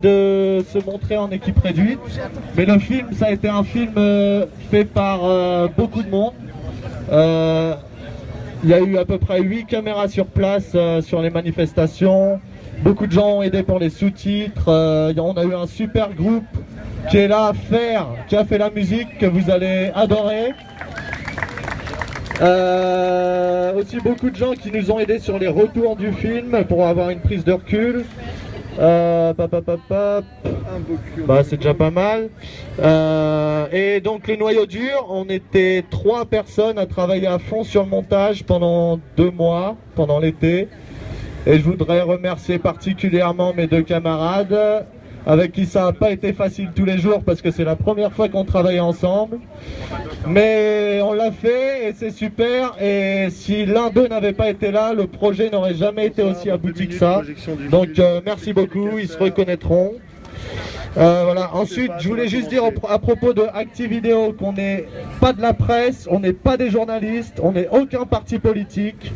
de se montrer en équipe réduite, mais le film, ça a été un film fait par beaucoup de monde. Il y a eu à peu près 8 caméras sur place sur les manifestations. Beaucoup de gens ont aidé pour les sous-titres. On a eu un super groupe qui est là qui a fait la musique que vous allez adorer. Aussi beaucoup de gens qui nous ont aidés sur les retours du film pour avoir une prise de recul. C'est déjà pas mal. Et donc le noyau dur, on était 3 personnes à travailler à fond sur le montage pendant 2 mois, pendant l'été. Et je voudrais remercier particulièrement mes 2 camarades avec qui ça n'a pas été facile tous les jours parce que c'est la première fois qu'on travaillait ensemble. Mais on l'a fait et c'est super, et si l'un d'eux n'avait pas été là, le projet n'aurait jamais été aussi abouti que ça. Donc merci beaucoup, ils se reconnaîtront. Voilà. Ensuite, je voulais juste dire à propos de Actividéo qu'on n'est pas de la presse, on n'est pas des journalistes, on n'est aucun parti politique.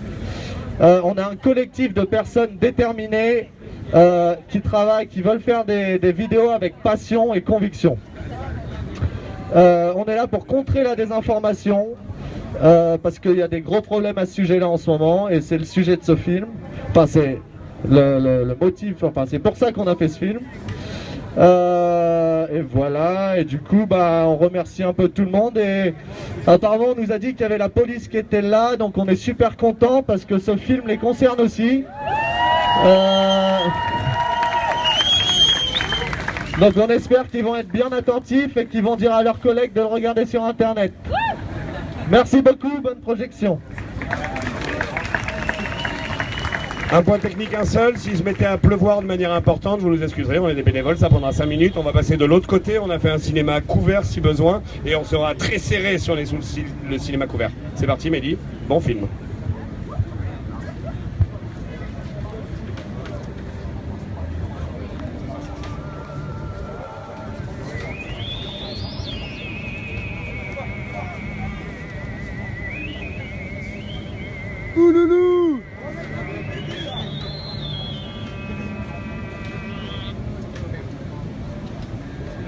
On a un collectif de personnes déterminées qui travaillent, qui veulent faire des vidéos avec passion et conviction. On est là pour contrer la désinformation parce qu'il y a des gros problèmes à ce sujet-là en ce moment, et c'est le sujet de ce film. Enfin, c'est le motif. Enfin, c'est pour ça qu'on a fait ce film. Et voilà. Et du coup, on remercie un peu tout le monde. Et apparemment, on nous a dit qu'il y avait la police qui était là, donc on est super content parce que ce film les concerne aussi. Donc on espère qu'ils vont être bien attentifs et qu'ils vont dire à leurs collègues de le regarder sur internet. Merci beaucoup, bonne projection. Un point technique, un seul, s'il se mettait à pleuvoir de manière importante, vous nous excuserez, on est des bénévoles, ça prendra 5 minutes, on va passer de l'autre côté, on a fait un cinéma couvert si besoin, et on sera très serré sur le cinéma couvert. C'est parti Mehdi, bon film. Ouloulou!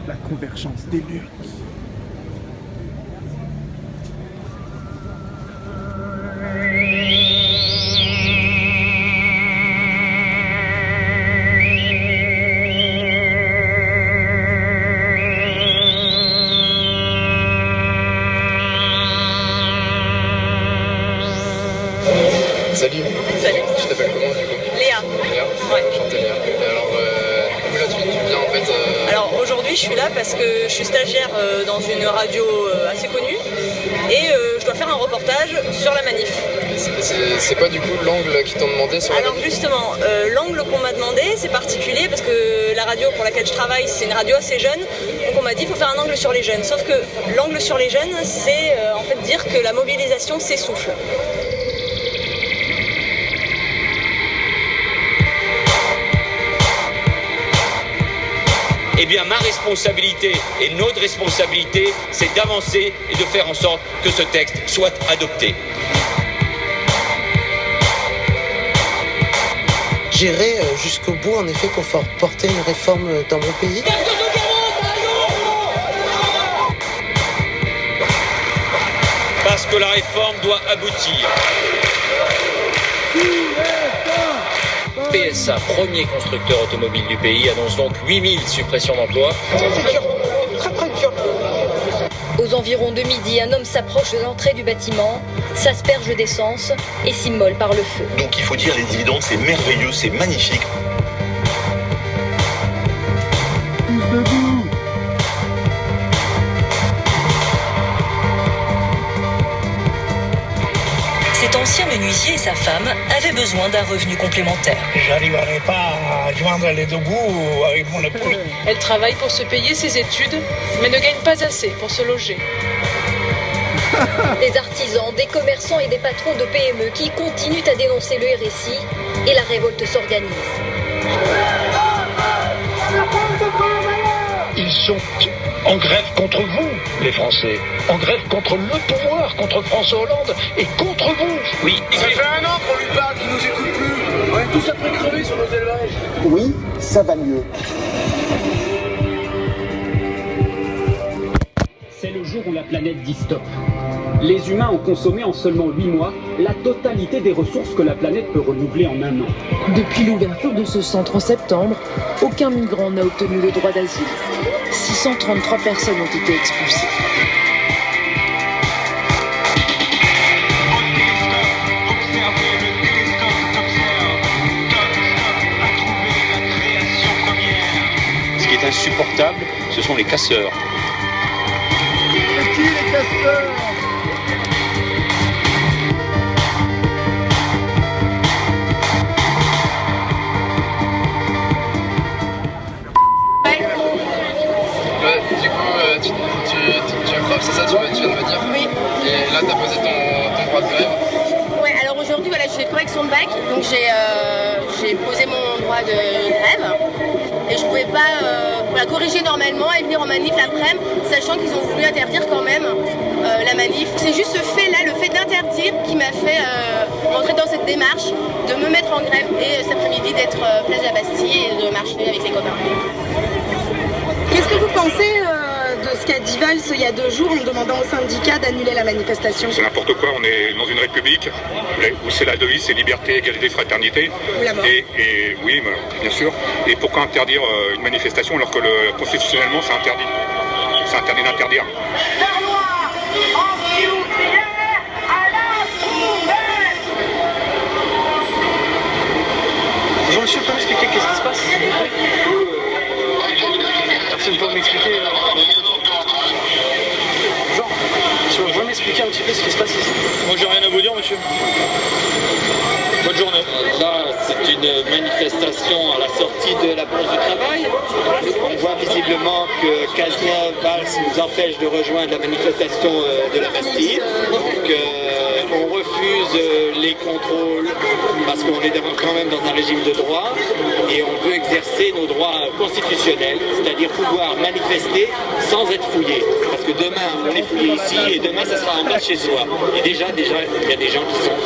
La convergence des luttes. Salut. Salut. Tu t'appelles comment du coup? Léa. Léa? Ouais. Enchanté Léa. Et alors, où là tu viens en fait Alors aujourd'hui je suis là parce que je suis stagiaire dans une radio assez connue et je dois faire un reportage sur la manif. C'est pas du coup l'angle qu'ils t'ont demandé sur la Alors manif? justement, l'angle qu'on m'a demandé c'est particulier parce que la radio pour laquelle je travaille c'est une radio assez jeune, donc on m'a dit il faut faire un angle sur les jeunes. Sauf que l'angle sur les jeunes c'est en fait dire que la mobilisation s'essouffle. Eh bien, ma responsabilité et notre responsabilité, c'est d'avancer et de faire en sorte que ce texte soit adopté. J'irai jusqu'au bout, en effet, pour faire porter une réforme dans mon pays. Parce que la réforme doit aboutir. PSA, premier constructeur automobile du pays, annonce donc 8000 suppressions d'emplois. Aux environs de midi, un homme s'approche de l'entrée du bâtiment, s'asperge d'essence et s'immole par le feu. Donc il faut dire les dividendes, c'est merveilleux, c'est magnifique. Tous debout! Cet ancien menuisier et sa femme avaient besoin d'un revenu complémentaire. J'arriverai pas à joindre les deux bouts avec mon épouse. Elle travaille pour se payer ses études, mais ne gagne pas assez pour se loger. Des artisans, des commerçants et des patrons de PME qui continuent à dénoncer le RSI, et la révolte s'organise. Ils sont en grève contre vous, les Français. En grève contre le pouvoir, contre François Hollande et contre vous. Oui. Ça fait 1 an qu'on lui parle, qu'il nous écoute plus. On est tous après crever sur nos élevages. Oui, ça va mieux. la planète dit stop. Les humains ont consommé en seulement 8 mois la totalité des ressources que la planète peut renouveler en un an. Depuis l'ouverture de ce centre en septembre, aucun migrant n'a obtenu le droit d'asile. 633 personnes ont été expulsées. Ce qui est insupportable, ce sont les casseurs. C'est qui les casseurs? Du coup, tu es prof, c'est ça, tu viens de me dire? Oui. Et là, tu as posé ton droit de grève? Ouais, alors aujourd'hui, voilà, je fais correction de bac, donc j'ai posé mon droit de grève. Et je pouvais pas corriger normalement et venir en manif l'après-midi, sachant qu'ils ont voulu interdire quand même la manif. C'est juste ce fait-là, le fait d'interdire, qui m'a fait rentrer dans cette démarche, de me mettre en grève et cet après-midi d'être place de la Bastille et de marcher avec les copains. Qu'est-ce que vous pensez de ce qu'a dit Valls il y a 2 jours en demandant aux syndicats d'annuler la manifestation? C'est n'importe quoi, on est dans une république où c'est la devise, c'est liberté, égalité, fraternité. Ou la mort. Et oui, bien sûr. Et pourquoi interdire une manifestation alors que constitutionnellement c'est interdit? C'est interdit d'interdire. Bonjour monsieur, vous pouvez m'expliquer qu'est-ce qui se passe? Personne peut m'expliquer. Genre, tu vas m'expliquer un petit peu ce qui se passe ici? Moi j'ai rien à vous dire monsieur. Bonne journée. Là, c'est une manifestation à la sortie de la Bourse du Travail. On voit visiblement que Cazeneuve-Valls nous empêche de rejoindre la manifestation de la Bastille. On refuse les contrôles parce qu'on est quand même dans un régime de droit et on veut exercer nos droits constitutionnels, c'est-à-dire pouvoir manifester sans être fouillé. Parce que demain, on est fouillé ici et demain, ça sera en bas de chez soi. Et déjà, il y a des gens qui sont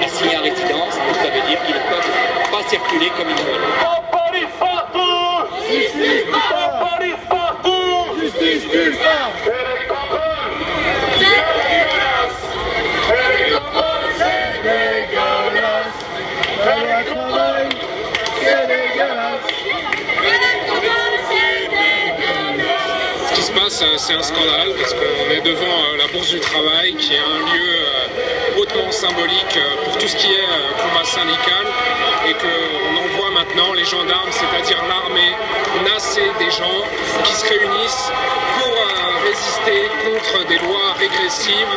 assignés à résidence, donc ça veut dire qu'ils ne peuvent pas circuler comme ils veulent. Police partout! Justice partout! Police partout! Justice nulle part! Ce qui se passe, c'est un scandale parce qu'on est devant la Bourse du Travail qui est un lieu hautement symbolique pour tout ce qui est combat syndical et qu'on envoie maintenant les gendarmes, c'est-à-dire l'armée, nasser des gens qui se réunissent pour résister contre des lois régressives.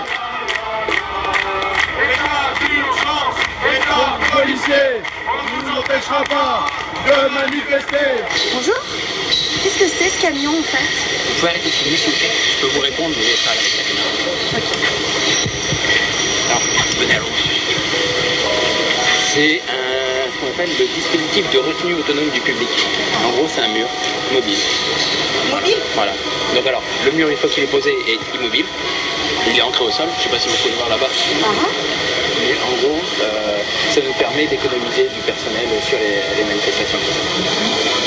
État policier, on ne nous empêchera pas de manifester. Bonjour. Qu'est-ce que c'est ce camion en fait? Vous pouvez arrêter de filmer s'il vous plaît? Je peux vous répondre, mais pas avec la caméra. Alors, venez à l'eau. C'est ce qu'on appelle le dispositif de retenue autonome du public. En gros, c'est un mur mobile. Mobile? Voilà. Donc alors, le mur, une fois qu'il est posé, est immobile. Il est ancré au sol. Je ne sais pas si vous pouvez le voir là-bas. Mais en gros, ça nous permet d'économiser du personnel sur les manifestations.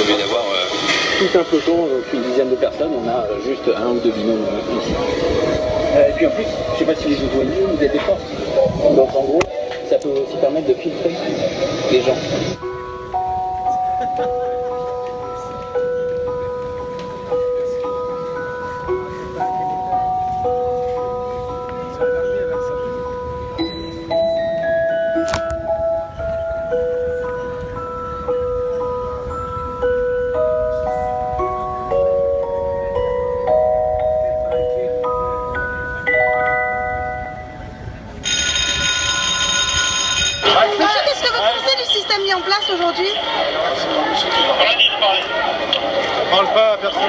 Au lieu d'avoir tout un peloton, une dizaine de personnes, on a juste 1 ou 2 binômes ici. Et puis en plus, je ne sais pas si vous voyez, vous êtes des forces. Donc en gros, ça peut aussi permettre de filtrer les gens. Qu'est-ce que vous pensez du système mis en place aujourd'hui? Parle pas à personne.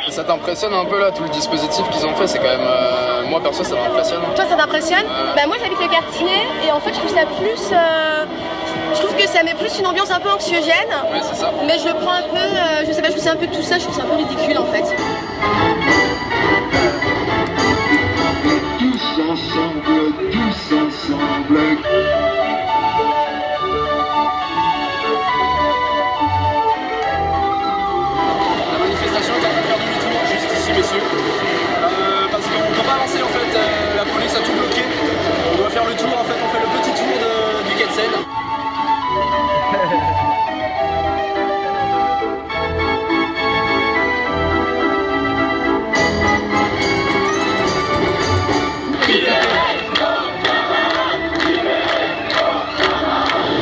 Ça t'impressionne un peu là, tout le dispositif qu'ils ont fait, c'est quand même... moi perso ça m'impressionne. Toi ça t'impressionne? Bah moi j'habite le quartier et en fait je trouve ça plus... je trouve que ça met plus une ambiance un peu anxiogène. Oui c'est ça. Mais je le prends un peu... je sais pas, je trouve ça un peu tout ça, je trouve ça un peu ridicule en fait. Tous ensemble, tous ensemble. La manifestation est en train de faire le tour, en fait, on fait le petit tour du quai de Seine.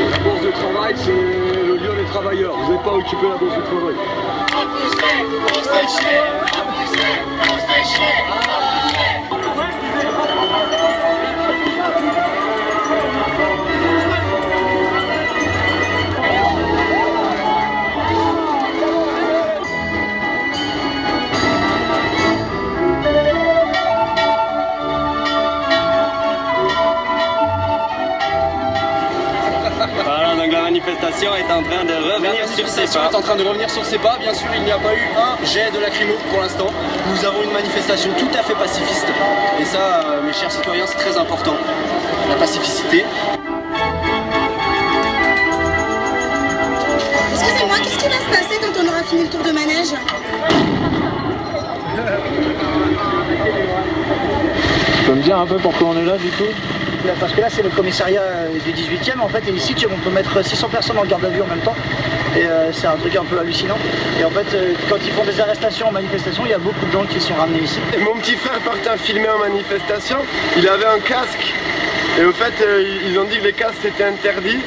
La bourse de travail, c'est le lieu des travailleurs. Vous n'êtes pas occupé de la bourse de travail. Voilà, donc la manifestation est en train de revenir sur ses pas. Est en train de revenir sur ses pas. Bien sûr, il n'y a pas eu un jet de lacrymo pour l'instant. Nous avons une manifestation tout à fait pacifiste. Et ça, mes chers citoyens, c'est très important. La pacificité. Excusez-moi, qu'est-ce qui va se passer quand on aura fini le tour de manège? Tu peux me dire un peu pourquoi on est là du coup? Parce que là c'est le commissariat du 18e en fait, et ici on peut mettre 600 personnes en garde à vue en même temps. Et c'est un truc un peu hallucinant. Et en fait, quand ils font des arrestations en manifestation, il y a beaucoup de gens qui sont ramenés ici. Et mon petit frère partait à filmer en manifestation, il avait un casque. Et au fait, ils ont dit que les casques c'était interdit.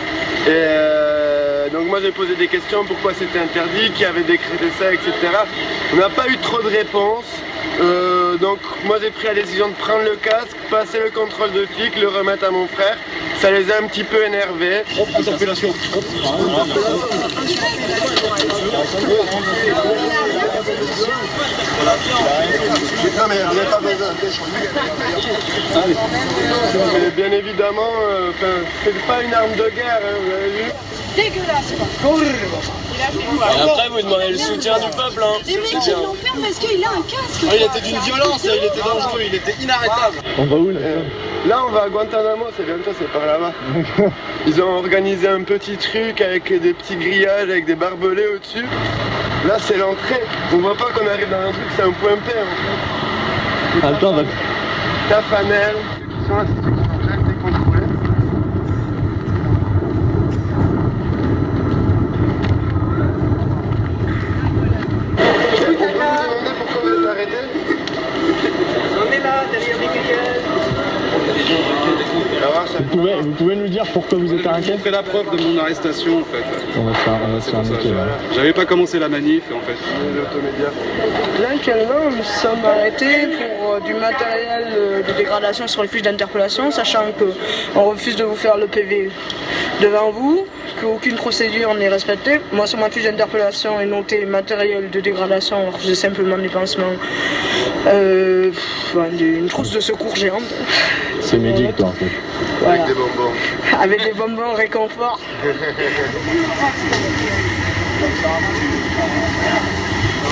Et donc moi j'ai posé des questions, pourquoi c'était interdit, qui avait décrété ça, etc. On n'a pas eu trop de réponses. Donc moi j'ai pris la décision de prendre le casque, passer le contrôle de flic, le remettre à mon frère. Ça les a un petit peu énervés. Interpellation. Mais bien évidemment, c'est pas une arme de guerre, hein, vous avez vu. Dégueulasse quoi. Et après vous demandez le soutien du peuple. Hein. Les mecs ils l'enferment parce qu'il a un casque. Il était d'une violence, il était dangereux, il était inarrêtable. On va où là? Là on va à Guantanamo, c'est bientôt, c'est par là-bas. Ils ont organisé un petit truc avec des petits grillages, avec des barbelés au-dessus. Là c'est l'entrée, on voit pas qu'on arrive dans un truc, c'est un point P en fait. Attends, va... Tafanel, sur la structure décontrôlée. On peut vous demander pourquoi vous êtes arrêté? On est là, derrière les cacanes. Vous pouvez nous dire pourquoi vous êtes arrêté? J'ai la preuve de mon arrestation en fait. On va se faire niquer là. J'avais pas commencé la manif en fait. Là actuellement nous sommes arrêtés pour du matériel de dégradation sur les fiches d'interpellation, sachant qu'on refuse de vous faire le PV devant vous, qu'aucune procédure n'est respectée. Moi sur ma fiche d'interpellation est noté matériel de dégradation, alors j'ai simplement des pansements, une trousse de secours géante. C'est médic toi en fait. Voilà. Avec des bonbons. Avec des bonbons réconfort.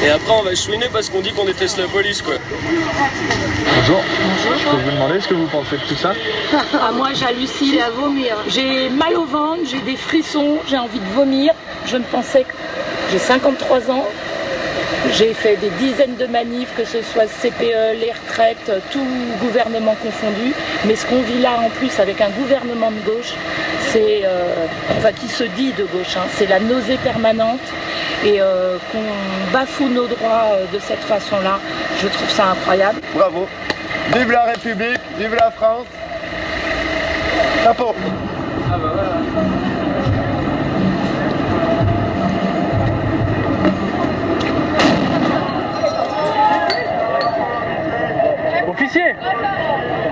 Et après on va chouiner parce qu'on dit qu'on déteste la police quoi. Bonjour. Je peux vous demander ce que vous pensez de tout ça? Ah, moi j'hallucine à vomir. J'ai mal au ventre, j'ai des frissons, j'ai envie de vomir. Je ne pensais que j'ai 53 ans. J'ai fait des dizaines de manifs, que ce soit CPE, les retraites, tout gouvernement confondu. Mais ce qu'on vit là en plus avec un gouvernement de gauche, c'est, qui se dit de gauche, hein, c'est la nausée permanente. Et qu'on bafoue nos droits de cette façon-là, je trouve ça incroyable. Bravo. Vive la République, vive la France. Chapeau. Ah bah voilà.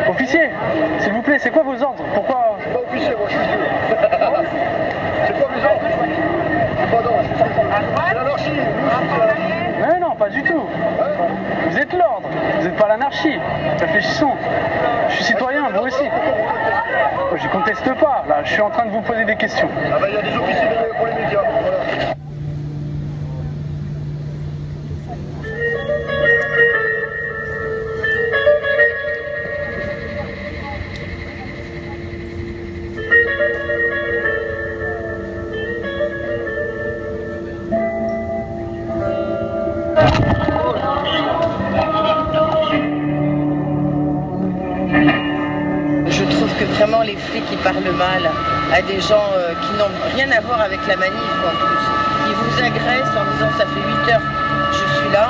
Officier, s'il vous plaît, c'est quoi vos ordres? Pourquoi? Je suis pas officier, moi je suis Dieu. C'est quoi mes ordres? C'est pas d'ordre, c'est l'anarchie. Non, pas du tout. Vous êtes l'ordre, vous n'êtes pas l'anarchie. Réfléchissons. Je suis citoyen, vous aussi. Je conteste pas, là, je suis en train de vous poser des questions. Ah bah il y a des officiers pour les médias. Voilà. Je trouve que vraiment les qui parlent mal à des gens qui n'ont rien à voir avec la manif en plus. Ils vous agressent en disant ça fait 8 heures que je suis là,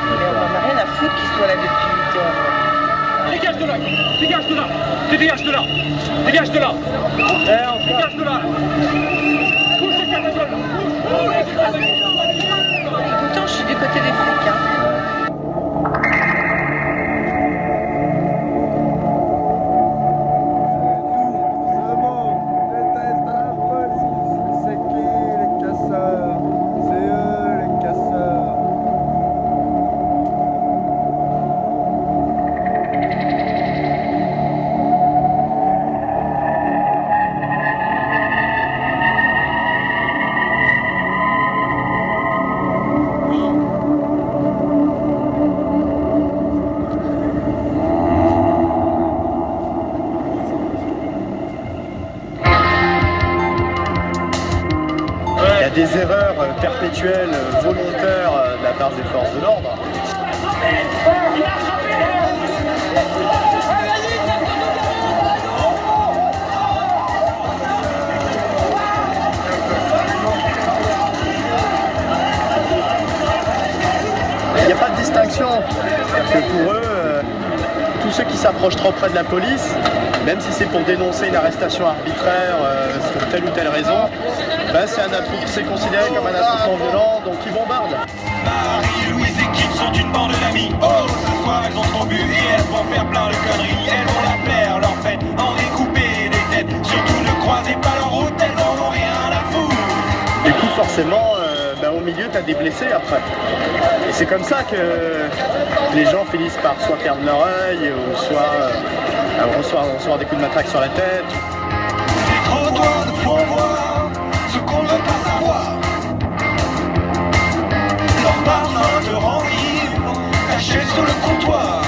mais on n'en a rien à foutre qu'ils soient là depuis 8 heures. Dégage de là! Dégage de là! Dégage de là! Dégage de là! Dégage de là! Pousse cette camisole! Pourtant, je suis du côté des flics. Hein. Des erreurs perpétuelles, volontaires de la part des forces de l'ordre. Il n'y a pas de distinction. Que pour eux, tous ceux qui s'approchent trop près de la police, même si c'est pour dénoncer une arrestation arbitraire pour telle ou telle raison, ben c'est considéré comme un attroupement violent, donc ils bombardent. Marie-Louise et Kim sont une bande d'amis. Oh, ce soir elles ont trop bu et elles vont faire plein de conneries. Elles vont la faire, leur fête, en découper des têtes. Surtout ne croisez pas leur route, elles en ont rien à foutre. Du coup, forcément, au milieu, t'as des blessés après. Et c'est comme ça que les gens finissent par soit perdre leur œil, ou soit recevoir des coups de matraque sur la tête. Les trottoirs nous font voir ce qu'on ne veut pas savoir. Leur parfum te rend ivre, caché sous le comptoir.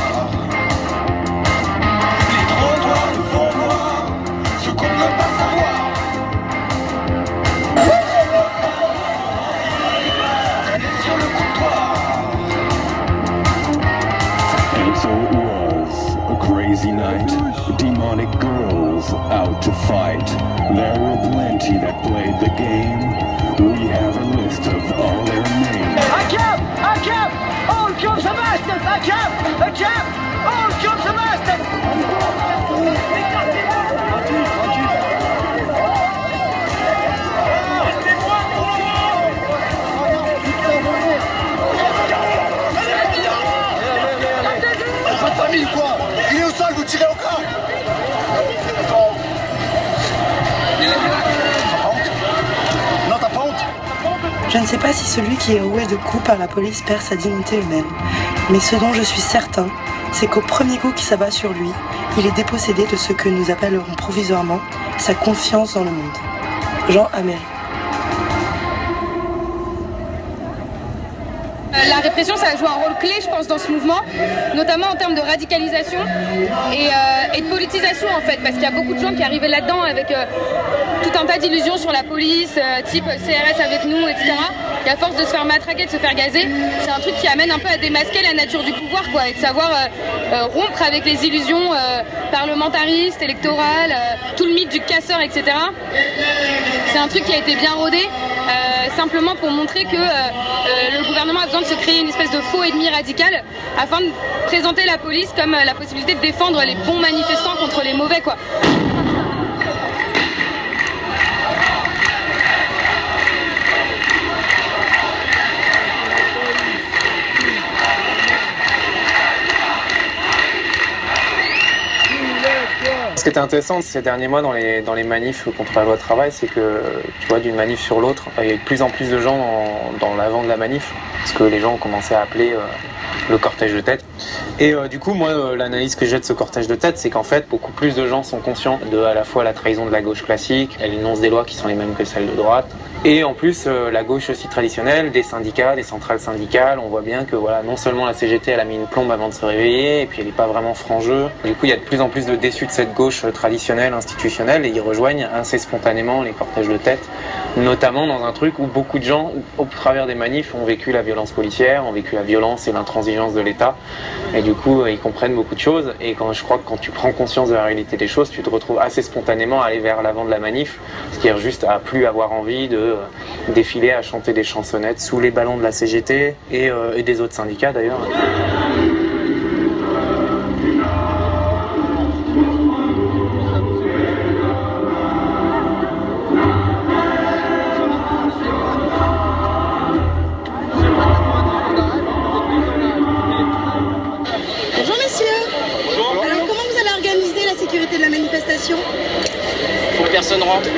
Les trottoirs nous font voir ce qu'on ne veut pas savoir. Sur le comptoir. And so it was a crazy night. Demonic girls out to fight. There were plenty that played the game. We have a list of all their names. A cap! All comes the master! A cap! All comes the master! Pas de famille quoi! Il est au sol, vous tirez encore! Non, t'as pas honte? Je ne sais pas si celui qui est roué de coups par la police perd sa dignité humaine. Mais ce dont je suis certain, c'est qu'au premier coup qui s'abat sur lui, il est dépossédé de ce que nous appellerons provisoirement sa confiance dans le monde. Jean Améry. La répression, ça a joué un rôle clé, je pense, dans ce mouvement, notamment en termes de radicalisation et de politisation, en fait, parce qu'il y a beaucoup de gens qui arrivaient là-dedans avec tout un tas d'illusions sur la police, type CRS avec nous, etc. Et à force de se faire matraquer, de se faire gazer, c'est un truc qui amène un peu à démasquer la nature du pouvoir, quoi, et de savoir rompre avec les illusions parlementaristes, électorales, tout le mythe du casseur, etc. C'est un truc qui a été bien rodé, simplement pour montrer que le gouvernement a besoin de se créer une espèce de faux ennemi radical afin de présenter la police comme la possibilité de défendre les bons manifestants contre les mauvais, quoi. Ce qui était intéressant ces derniers mois dans les manifs contre la loi travail, c'est que tu vois, d'une manif sur l'autre, il y a de plus en plus de gens dans l'avant de la manif, parce que les gens ont commencé à appeler le cortège de tête. Et du coup, moi, l'analyse que j'ai de ce cortège de tête, c'est qu'en fait, beaucoup plus de gens sont conscients de à la fois la trahison de la gauche classique, elle énonce des lois qui sont les mêmes que celles de droite, et en plus la gauche aussi traditionnelle, des syndicats, des centrales syndicales. On voit bien que voilà, non seulement la CGT elle a mis une plombe avant de se réveiller, et puis elle n'est pas vraiment franc-jeu. Du coup, il y a de plus en plus de déçus de cette gauche traditionnelle, institutionnelle, et ils rejoignent assez spontanément les cortèges de tête notamment dans un truc où beaucoup de gens, au travers des manifs, ont vécu la violence policière, ont vécu la violence et l'intransigeance de l'État, et du coup ils comprennent beaucoup de choses, et je crois que quand tu prends conscience de la réalité des choses, tu te retrouves assez spontanément à aller vers l'avant de la manif, c'est-à-dire juste à plus avoir envie de défiler à chanter des chansonnettes sous les ballons de la CGT et des autres syndicats d'ailleurs. Bonjour messieurs. Alors comment vous allez organiser la sécurité de la manifestation? Faut que personne rentre.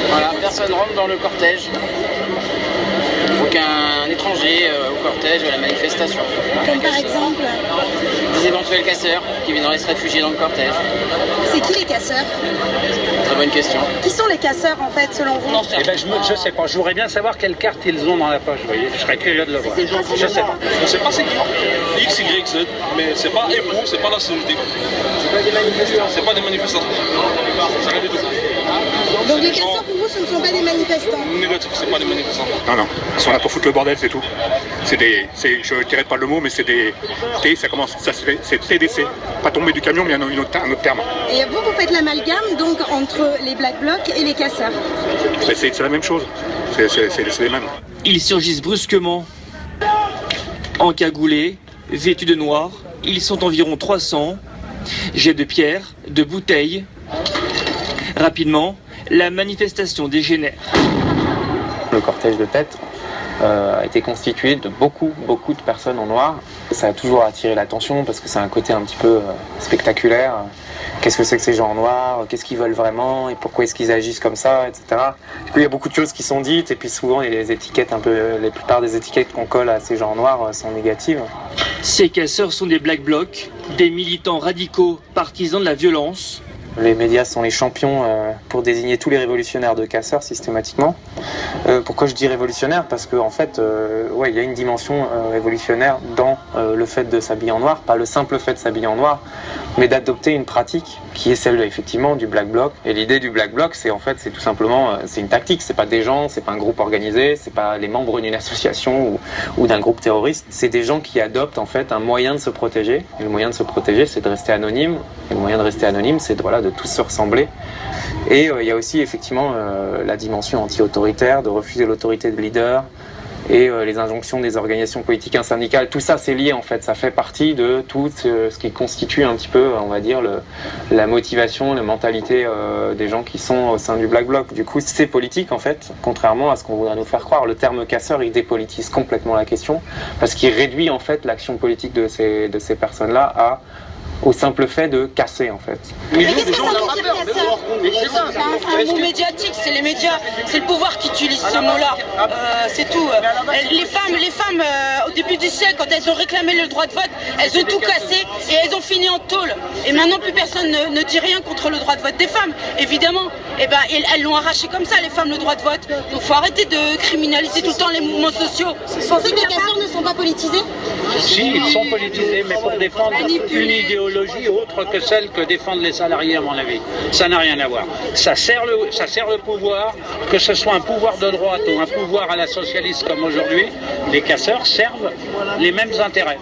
Voilà, personne rentre dans le cortège. Aucun étranger au cortège, à la manifestation. Comme par exemple? Des éventuels casseurs qui viendraient se réfugier dans le cortège. C'est qui les casseurs? Très bonne question. Qui sont les casseurs en fait selon vous? Eh ben, je sais pas, je voudrais bien savoir quelle carte ils ont dans la poche, vous voyez, je serais curieux de le voir. Je sais pas. On sait pas c'est qui. X, Y, Z, mais c'est pas FO, c'est pas la CGT. C'est pas des manifestants. C'est pas des manifestants. C'est rien du tout. Donc les casseurs pour vous ce ne sont pas des manifestants? Négatif, c'est pas des manifestants. Non, ils sont là pour foutre le bordel, c'est tout. Je dirais pas le mot, mais c'est des... c'est TDC. Pas tomber du camion, mais il y a un autre terme. Et vous faites l'amalgame donc entre les Black Blocs et les casseurs? C'est la même chose, c'est les mêmes. Ils surgissent brusquement, encagoulés, vêtus de noir. Ils sont environ 300, jets de pierres, de bouteilles. Rapidement, la manifestation dégénère. Le cortège de tête a été constitué de beaucoup de personnes en noir. Ça a toujours attiré l'attention parce que c'est un côté un petit peu spectaculaire. Qu'est-ce que c'est que ces gens en noir? Qu'est-ce qu'ils veulent vraiment? Et pourquoi est-ce qu'ils agissent comme ça, etc. Du coup, il y a beaucoup de choses qui sont dites et puis souvent les étiquettes la plupart des étiquettes qu'on colle à ces gens en noir sont négatives. Ces casseurs sont des Black Blocs, des militants radicaux partisans de la violence. Les médias sont les champions pour désigner tous les révolutionnaires de casseurs systématiquement. Pourquoi je dis révolutionnaire? Parce qu'en fait, il y a une dimension révolutionnaire dans le fait de s'habiller en noir, pas le simple fait de s'habiller en noir, mais d'adopter une pratique qui est celle effectivement du Black Bloc. Et l'idée du Black Bloc, c'est tout simplement, c'est une tactique. C'est pas des gens, c'est pas un groupe organisé, c'est pas les membres d'une association ou d'un groupe terroriste. C'est des gens qui adoptent en fait un moyen de se protéger. Et le moyen de se protéger, c'est de rester anonyme. Et le moyen de rester anonyme, c'est de tous se ressembler. Et il y a aussi effectivement la dimension anti-autoritaire, de refuser l'autorité de leader et les injonctions des organisations politiques et syndicales. Tout ça, c'est lié en fait. Ça fait partie de tout ce qui constitue un petit peu, on va dire, la motivation, la mentalité des gens qui sont au sein du Black Bloc. Du coup, c'est politique en fait, contrairement à ce qu'on voudrait nous faire croire. Le terme casseur, il dépolitise complètement la question parce qu'il réduit en fait l'action politique de ces personnes-là au simple fait de casser en fait. Mais qu'est-ce que ça signifie casseur? C'est un mot médiatique, c'est les médias, c'est le pouvoir qui utilise ce mot-là. C'est tout. Les femmes au début du siècle, quand elles ont réclamé le droit de vote, elles ont tout cassé et elles ont fini en tôle. Et maintenant plus personne ne dit rien contre le droit de vote des femmes, évidemment. Et elles l'ont arraché comme ça, les femmes, le droit de vote. Donc faut arrêter de criminaliser tout le temps les mouvements sociaux. Vous pensez que les casseurs ne sont pas politisés? Si, ils sont politisés, mais pour défendre une idéologie autre que celle que défendent les salariés, à mon avis. Ça n'a rien à voir. Ça sert le pouvoir, que ce soit un pouvoir de droite ou un pouvoir à la socialiste comme aujourd'hui, les casseurs servent les mêmes intérêts.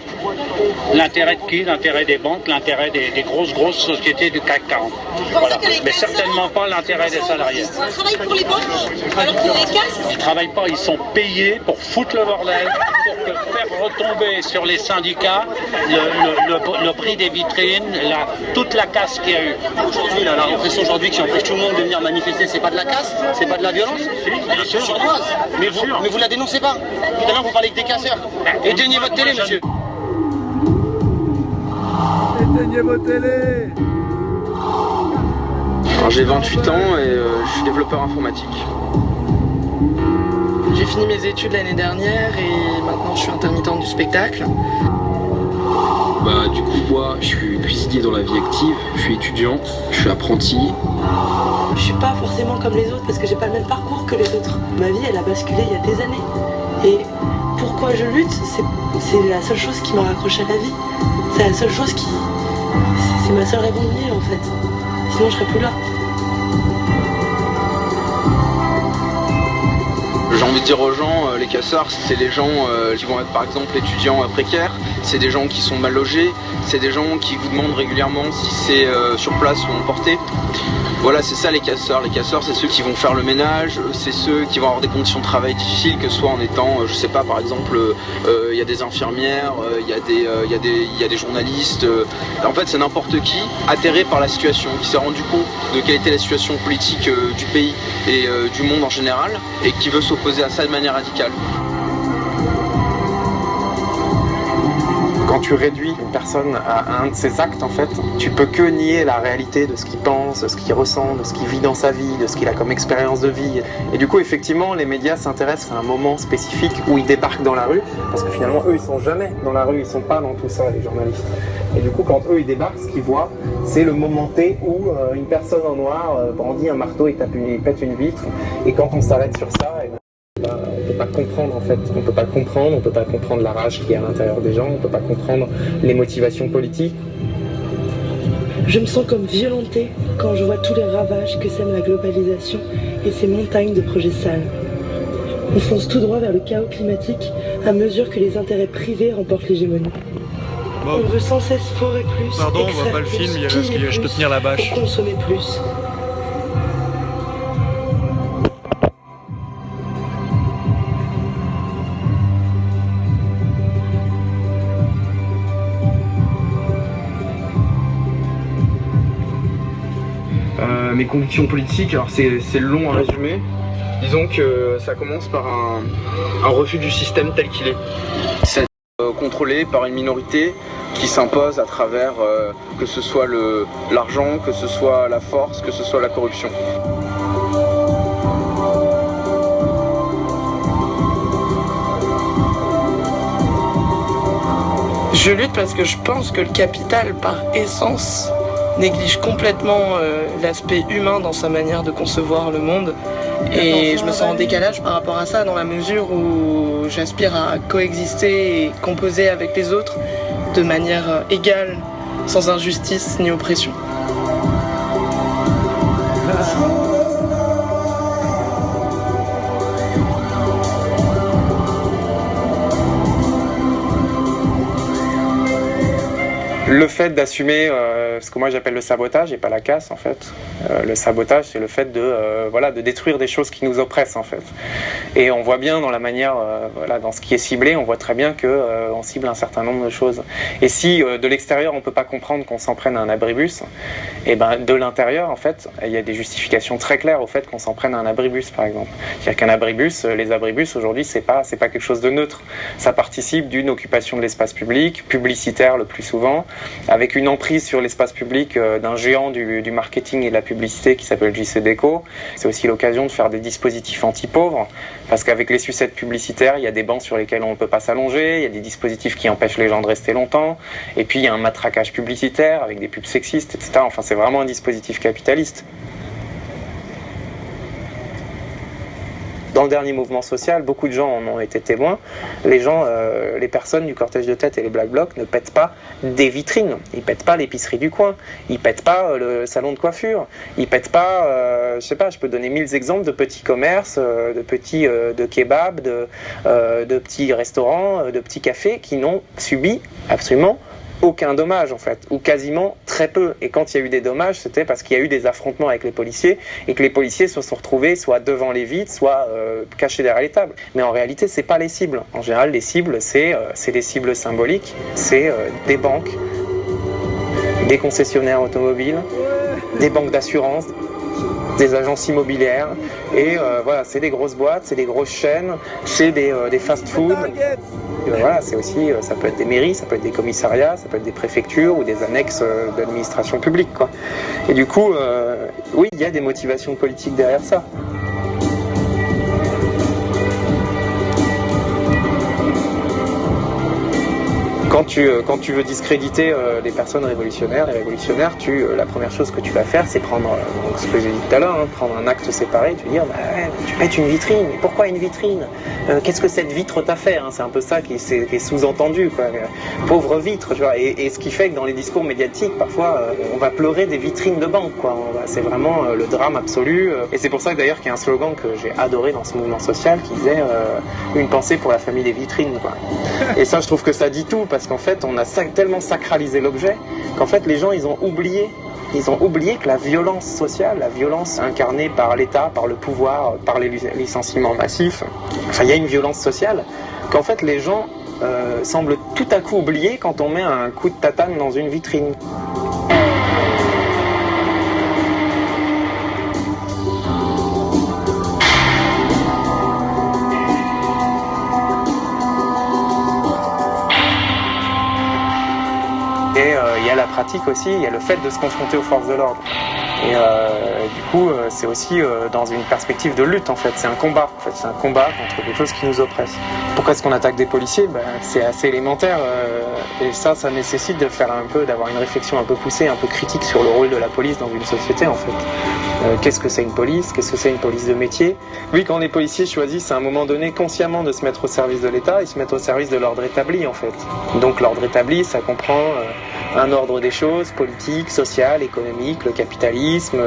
L'intérêt de qui? L'intérêt des banques, l'intérêt des grosses sociétés du CAC 40. Voilà. Mais certainement pas l'intérêt des salariés. Ils travaillent pour les banques alors qu'ils les cassent? Ils ne travaillent pas, ils sont payés pour foutre le bordel, pour faire retomber sur les syndicats le prix des vitrines, toute la casse qu'il y a eu. Aujourd'hui, la répression aujourd'hui qui empêche tout le monde de venir manifester, c'est pas de la casse, c'est pas de la violence, c'est sournoise. Mais vous la dénoncez pas. Tout à l'heure vous parlez que des casseurs. Éteignez votre télé, monsieur. Éteignez votre télé. Alors j'ai 28 ans et je suis développeur informatique. J'ai fini mes études l'année dernière et maintenant je suis intermittente du spectacle. Du coup, moi, je suis cuisinier dans la vie active, je suis étudiant, je suis apprenti. Je suis pas forcément comme les autres parce que j'ai pas le même parcours que les autres. Ma vie, elle a basculé il y a des années. Et pourquoi je lutte, c'est la seule chose qui m'a raccroché à la vie. C'est la seule chose c'est ma seule raison de vivre en fait. Sinon, je serais plus là. J'ai envie de dire aux gens, les casseurs, c'est les gens qui vont être par exemple étudiants précaires, c'est des gens qui sont mal logés, c'est des gens qui vous demandent régulièrement si c'est sur place ou emporté. Voilà, c'est ça les casseurs. Les casseurs, c'est ceux qui vont faire le ménage, c'est ceux qui vont avoir des conditions de travail difficiles, que ce soit en étant, je sais pas, par exemple, il y a des infirmières, il y a des journalistes. En fait, c'est n'importe qui, atterré par la situation, qui s'est rendu compte de quelle était la situation politique du pays et du monde en général, et qui veut s'opposer à ça de manière radicale. Quand tu réduis une personne à un de ses actes, en fait, tu peux que nier la réalité de ce qu'il pense, de ce qu'il ressent, de ce qu'il vit dans sa vie, de ce qu'il a comme expérience de vie. Et du coup, effectivement, les médias s'intéressent à un moment spécifique où ils débarquent dans la rue, parce que finalement, eux, ils sont jamais dans la rue, ils sont pas dans tout ça, les journalistes. Et du coup, quand eux, ils débarquent, ce qu'ils voient, c'est le moment T où une personne en noir brandit un marteau et pète une vitre. Et quand on s'arrête sur ça, on peut pas comprendre en fait, on peut pas comprendre la rage qui est à l'intérieur des gens, on peut pas comprendre les motivations politiques. Je me sens comme violentée quand je vois tous les ravages que sème la globalisation et ces montagnes de projets sales. On fonce tout droit vers le chaos climatique à mesure que les intérêts privés remportent l'hégémonie. On veut sans cesse forer plus, pardon, on voit pas le film, il y a juste que je peux tenir la bâche. Pour consommer plus. Mes convictions politiques, alors c'est long à résumer. Disons que ça commence par un refus du système tel qu'il est. C'est contrôlé par une minorité qui s'impose à travers que ce soit l'argent, que ce soit la force, que ce soit la corruption. Je lutte parce que je pense que le capital, par essence, néglige complètement l'aspect humain dans sa manière de concevoir le monde. Et je me sens en décalage par rapport à ça, dans la mesure où j'aspire à coexister et composer avec les autres de manière égale, sans injustice ni oppression. Le fait d'assumer ce que moi j'appelle le sabotage et pas la casse en fait. Le sabotage, c'est le fait de détruire des choses qui nous oppressent en fait. Et on voit bien dans la manière, dans ce qui est ciblé, on voit très bien que on cible un certain nombre de choses. Et si de l'extérieur on peut pas comprendre qu'on s'en prenne à un abribus, et ben de l'intérieur en fait, il y a des justifications très claires au fait qu'on s'en prenne à un abribus par exemple. C'est-à-dire qu'un abribus, les abribus aujourd'hui c'est pas quelque chose de neutre. Ça participe d'une occupation de l'espace public, publicitaire le plus souvent, avec une emprise sur l'espace public d'un géant du marketing et de la publicité qui s'appelle JCDecaux. C'est aussi l'occasion de faire des dispositifs anti-pauvres, parce qu'avec les sucettes publicitaires, il y a des bancs sur lesquels on ne peut pas s'allonger, il y a des dispositifs qui empêchent les gens de rester longtemps, et puis il y a un matraquage publicitaire avec des pubs sexistes, etc. Enfin, c'est vraiment un dispositif capitaliste. Dans le dernier mouvement social, beaucoup de gens en ont été témoins. Les personnes du cortège de tête et les Black Blocs ne pètent pas des vitrines. Ils pètent pas l'épicerie du coin. Ils pètent pas le salon de coiffure. Ils pètent pas, je sais pas, je peux donner 1000 exemples de petits commerces, de kebabs, de petits restaurants, de petits cafés qui n'ont subi absolument aucun dommage en fait, ou quasiment très peu. Et quand il y a eu des dommages, c'était parce qu'il y a eu des affrontements avec les policiers et que les policiers se sont retrouvés soit devant les vitres, soit cachés derrière les tables. Mais en réalité, c'est pas les cibles. En général, les cibles, c'est des cibles symboliques, c'est des banques, des concessionnaires automobiles, des banques d'assurance, des agences immobilières, et voilà, c'est des grosses boîtes, c'est des grosses chaînes, c'est des fast-food. Voilà, c'est aussi, ça peut être des mairies, ça peut être des commissariats, ça peut être des préfectures ou des annexes d'administration publique, quoi. Et du coup, oui, il y a des motivations politiques derrière ça. Quand tu veux discréditer les personnes révolutionnaires, les révolutionnaires, la première chose que tu vas faire, c'est prendre, donc ce que j'ai dit tout à l'heure, prendre un acte séparé, tu vas dire, tu pètes une vitrine, mais pourquoi une vitrine? Qu'est-ce que cette vitre t'a fait? C'est un peu ça qui est sous-entendu, quoi. Pauvre vitre, tu vois. Et ce qui fait que dans les discours médiatiques, parfois, on va pleurer des vitrines de banque, quoi. C'est vraiment le drame absolu. Et c'est pour ça que d'ailleurs qu'il y a un slogan que j'ai adoré dans ce mouvement social qui disait une pensée pour la famille des vitrines, quoi. Et ça, je trouve que ça dit tout, parce qu'en fait, on a tellement sacralisé l'objet qu'en fait, les gens, ils ont oublié que la violence sociale, la violence incarnée par l'État, par le pouvoir, par les licenciements massifs, enfin, il y a une violence sociale qu'en fait, les gens semblent tout à coup oublier quand on met un coup de tatane dans une vitrine. Et il y a la pratique aussi, il y a le fait de se confronter aux forces de l'ordre. Et du coup, c'est aussi dans une perspective de lutte, en fait. C'est un combat, en fait. C'est un combat contre quelque chose qui nous oppresse. Pourquoi est-ce qu'on attaque des policiers? C'est assez élémentaire. Et ça nécessite d'avoir une réflexion un peu poussée, un peu critique sur le rôle de la police dans une société, en fait. Qu'est-ce que c'est une police? Qu'est-ce que c'est une police de métier? Oui, quand les policiers choisissent à un moment donné consciemment de se mettre au service de l'État, ils se mettent au service de l'ordre établi, en fait. Donc l'ordre établi, ça comprend un ordre des choses, politique, social, économique, le capitalisme,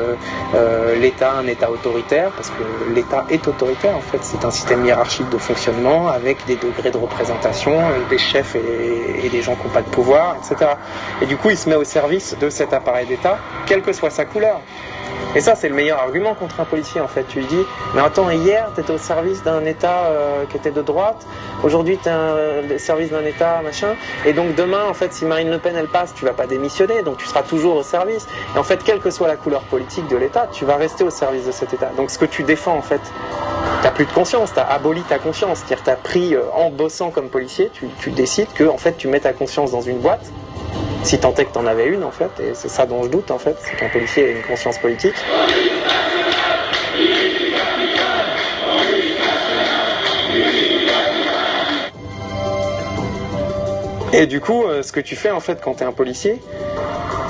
l'État, un État autoritaire, parce que l'État est autoritaire, en fait. C'est un système hiérarchique de fonctionnement avec des degrés de représentation, des chefs et des gens qui n'ont pas de pouvoir, etc. Et du coup, il se met au service de cet appareil d'État, quelle que soit sa couleur. Et ça, c'est le meilleur argument contre un policier, en fait. Tu lui dis, mais attends, hier, tu étais au service d'un État qui était de droite, aujourd'hui, tu es au service d'un État, machin, et donc demain, en fait, si Marine Le Pen, elle passe, tu vas pas démissionner, donc tu seras toujours au service. Et en fait, quelle que soit la couleur politique de l'État, tu vas rester au service de cet État. Donc ce que tu défends, en fait, t'as plus de conscience, t'as aboli ta conscience, c'est-à-dire t'as pris, en bossant comme policier, tu décides que, en fait, tu mets ta conscience dans une boîte, si tant est que t'en avais une, en fait, et c'est ça dont je doute, en fait, c'est qu'un policier ait une conscience politique. Et du coup, ce que tu fais, en fait, quand t'es un policier,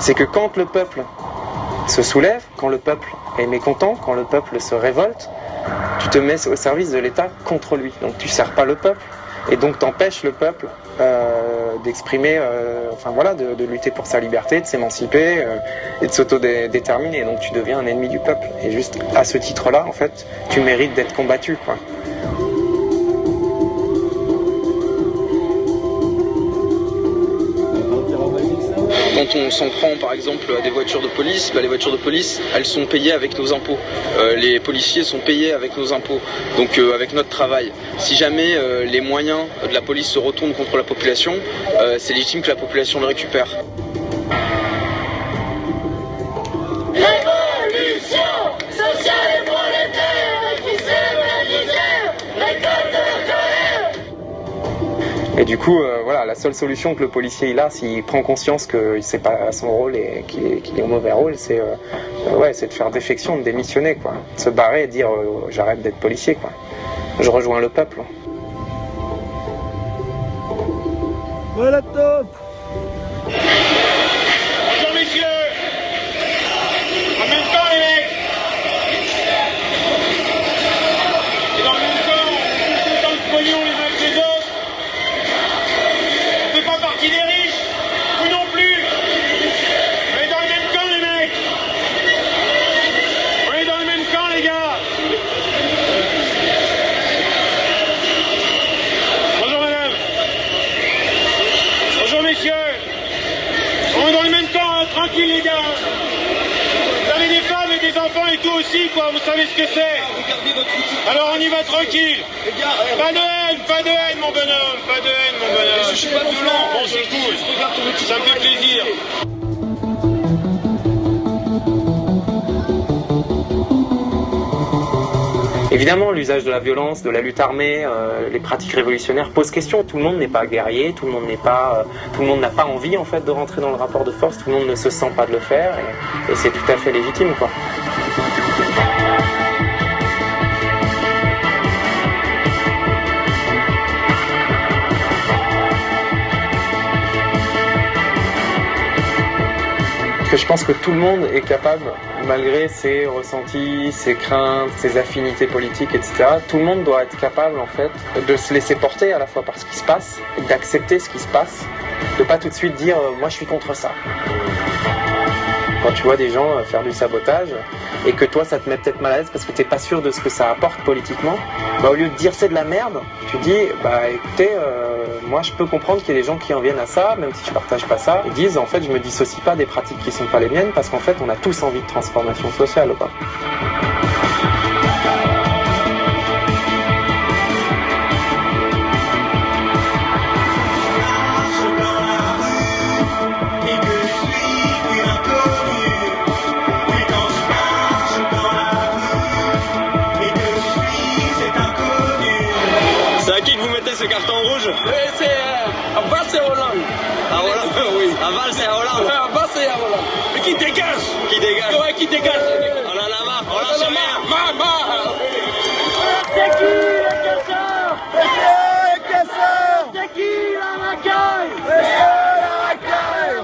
c'est que quand le peuple se soulève, quand le peuple est mécontent, quand le peuple se révolte, tu te mets au service de l'État contre lui. Donc tu sers pas le peuple, et donc t'empêches le peuple d'exprimer, de lutter pour sa liberté, de s'émanciper et de s'autodéterminer. Donc tu deviens un ennemi du peuple. Et juste à ce titre-là, en fait, tu mérites d'être combattu, quoi. Quand on s'en prend par exemple à des voitures de police, les voitures de police, elles sont payées avec nos impôts. Les policiers sont payés avec nos impôts, donc avec notre travail. Si jamais les moyens de la police se retournent contre la population, c'est légitime que la population le récupère. Révolution sociale et prolétaire, qui sème la misère, récolte la colère. Et du coup, la seule solution que le policier il a, s'il prend conscience que c'est pas son rôle et qu'il est au mauvais rôle, c'est de faire défection, de démissionner, quoi. De se barrer et de dire j'arrête d'être policier, quoi. Je rejoins le peuple. Voilà, top. Bonjour messieurs. En même temps les mecs. Et dans le même temps, on fait autant de pognon les uns que les autres. On fait pas partie des riches. Vous non plus. On est dans le même camp les mecs. On est dans le même camp les gars. Bonjour madame. Bonjour messieurs. On est dans le même camp, hein, tranquille les gars. Vous avez des femmes et des enfants et tout aussi, quoi, vous savez ce que c'est. Alors on y va tranquille. Pas de haine mon bonhomme, pas de haine mon bonhomme. Je suis pas violent. Bon c'est cool, ça me fait plaisir. Évidemment, l'usage de la violence, de la lutte armée, les pratiques révolutionnaires posent question. Tout le monde n'est pas guerrier, tout le monde n'a pas envie en fait de rentrer dans le rapport de force, tout le monde ne se sent pas de le faire, et c'est tout à fait légitime, quoi. je pense que tout le monde est capable, malgré ses ressentis, ses craintes, ses affinités politiques, etc., tout le monde doit être capable en fait de se laisser porter à la fois par ce qui se passe, d'accepter ce qui se passe, de pas tout de suite dire moi je suis contre ça. Quand tu vois des gens faire du sabotage et que toi ça te met peut-être mal à l'aise parce que t'es pas sûr de ce que ça apporte politiquement, bah au lieu de dire c'est de la merde, tu dis bah écoutez, moi je peux comprendre qu'il y ait des gens qui en viennent à ça, même si je partage pas ça, et disent en fait je me dissocie pas des pratiques qui sont pas les miennes parce qu'en fait on a tous envie de transformation sociale, quoi. C'est à qui que vous mettez ce carton rouge? C'est à Valls et à Hollande. À Hollande, oui. À Valls et à Hollande. Ouais, à Valls et à Hollande. Mais qui dégage? Qui dégage? Ouais, qui dégage? On en a marre, on lâche rien. Marre. C'est qui le casseur? C'est qui le casseur? C'est qui la racaille? C'est la racaille.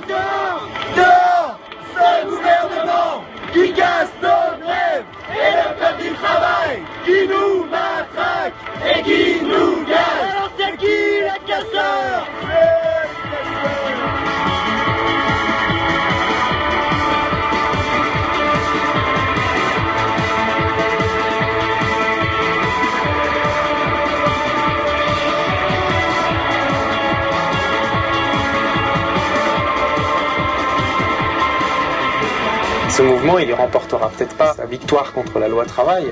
Dehors, ce gouvernement qui casse nos grèves et le peuple du travail qui nous matraque et qui nous gage. Alors c'est qui le casseur? Ce mouvement, il ne remportera peut-être pas sa victoire contre la loi travail,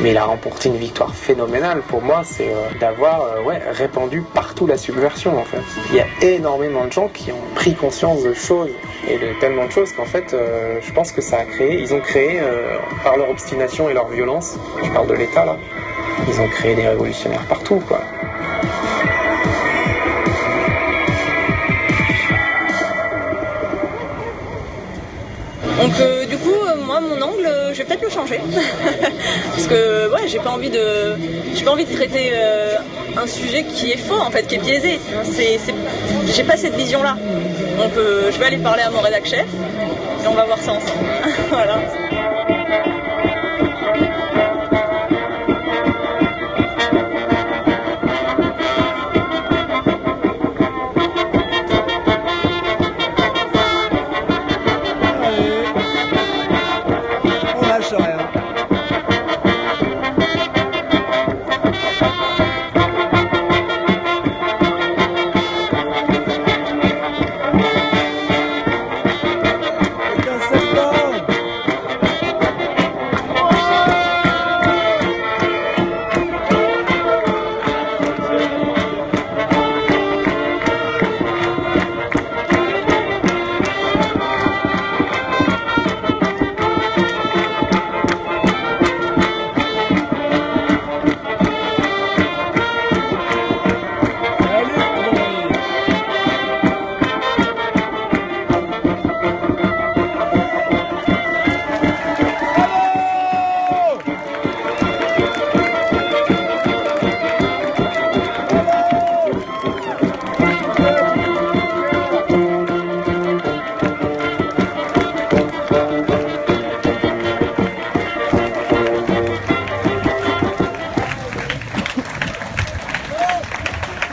mais il a remporté une victoire phénoménale pour moi, c'est d'avoir répandu partout la subversion en fait. Il y a énormément de gens qui ont pris conscience de choses et de tellement de choses qu'en fait, je pense que ça a créé, ils ont créé par leur obstination et leur violence, je parle de l'État là, ils ont créé des révolutionnaires partout quoi. Donc du coup, moi mon angle, je vais peut-être le changer parce que ouais, j'ai pas envie de traiter un sujet qui est faux en fait, qui est biaisé. J'ai pas cette vision-là. Donc je vais aller parler à mon rédac chef et on va voir ça ensemble. Voilà.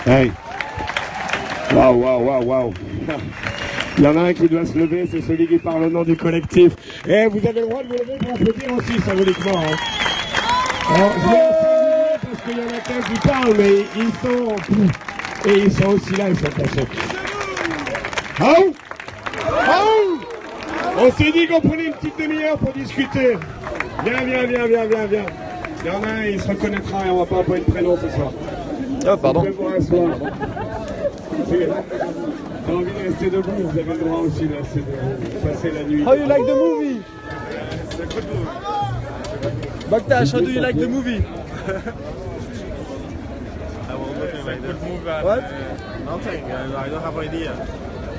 Hey. Waouh. Il y en a un qui doit se lever, c'est celui qui parle au nom du collectif. Et vous avez le droit de vous lever pour applaudir aussi, symboliquement. Hein. Alors, je vais saluer parce qu'il y en a qu'un qui parle, mais ils sont... Et ils sont aussi là, ils sont cachés. On s'est dit qu'on prenait une petite demi-heure pour discuter. Viens. Il y en a un, il se reconnaîtra et on va pas appeler de prénom ce soir. Oh, pardon. Vous pouvez vous rasseoir. T'as envie de rester debout, vous avez le droit aussi de passer la nuit. How you like the movie? Baktash, how do you like the movie? What? Nothing, I don't have idea.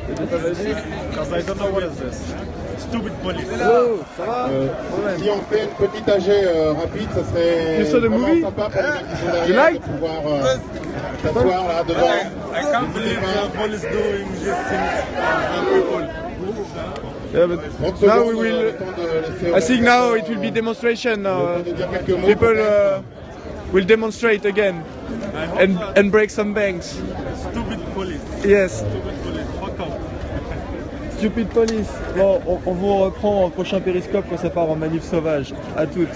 Because I don't know what is this. Stupid police. Hello, ça va? Si on fait une petite AG rapide, ça serait vraiment sympa pour les gens qui sont derrière de pouvoir s'asseoir là devant. I can't believe the police doing these things to people. Yeah, but now we will. I think now it will be demonstration. Now people will demonstrate again and break some banks. Stupid police. Yes. Stupid police. Fuck off. Stupid police. Bon, on vous reprend au prochain périscope quand ça part en manif sauvage. À toutes.